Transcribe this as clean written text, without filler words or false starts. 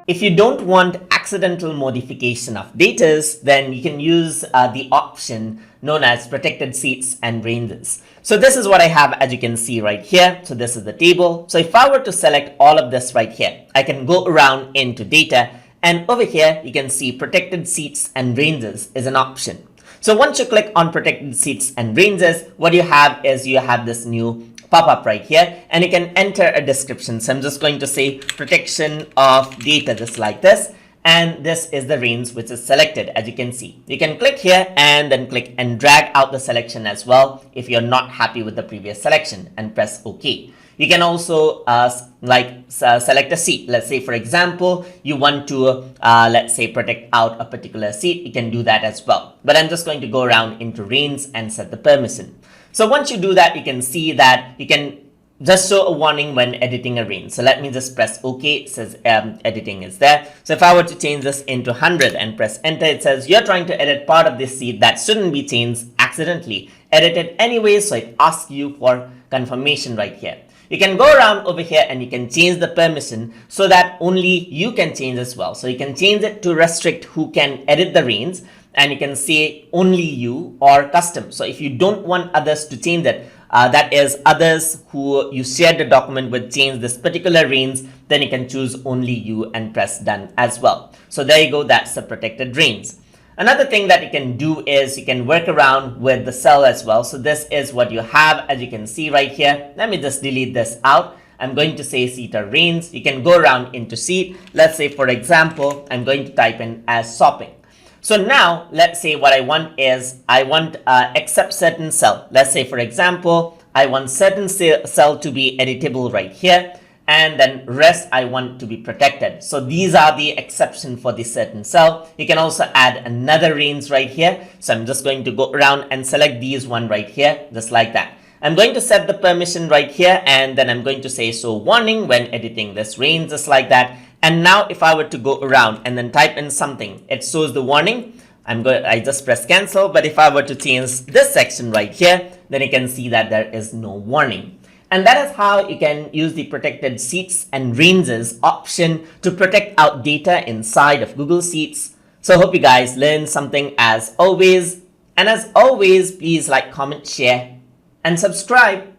If you don't want accidental modification of data, then you can use the option known as protected seats and ranges. So this is what I have, as you can see right here. So this is the table. So if I were to select all of this right here, I can go around into data, and over here you can see protected seats and ranges is an option. So once you click on protected seats and ranges, what you have is you have this new pop-up right here, and you can enter a description. So I'm just going to say protection of data, just like this. And this is the range which is selected, as you can see. You can click here and then click and drag out the selection as well if you're not happy with the previous selection, and press OK. You can also select a seat. Let's say, for example, you want to, let's say, protect out a particular seat. You can do that as well. But I'm just going to go around into range and set the permission. So once you do that, you can see that you can just show a warning when editing a range. So let me just press OK. It says editing is there. So if I were to change this into 100 and press enter, it says you're trying to edit part of this seat that shouldn't be changed accidentally. Edit it anyway, so it asks you for confirmation right here. You can go around over here and you can change the permission so that only you can change as well. So you can change it to restrict who can edit the range, and you can say only you or custom. So if you don't want others to change it, that is others who you shared the document with change this particular range, then you can choose only you and press done as well. So there you go, that's the protected range. Another thing that you can do is you can work around with the cell as well. So this is what you have, as you can see right here. Let me just delete this out. I'm going to say seat or range. You can go around into seat. Let's say, for example, I'm going to type in as shopping. So now let's say what I want is I want accept certain cell. Let's say, for example, I want certain cell to be editable right here, and then rest I want to be protected. So these are the exception for the certain cell. You can also add another range right here. So I'm just going to go around and select these one right here, just like that. I'm going to set the permission right here, and then I'm going to say so warning when editing this range, just like that. And now if I were to go around and then type in something, it shows the warning. I just press cancel. But if I were to change this section right here, then you can see that there is no warning. And that is how you can use the protected seats and ranges option to protect out data inside of Google Sheets. So I hope you guys learned something as always. And as always, please like, comment, share, and subscribe.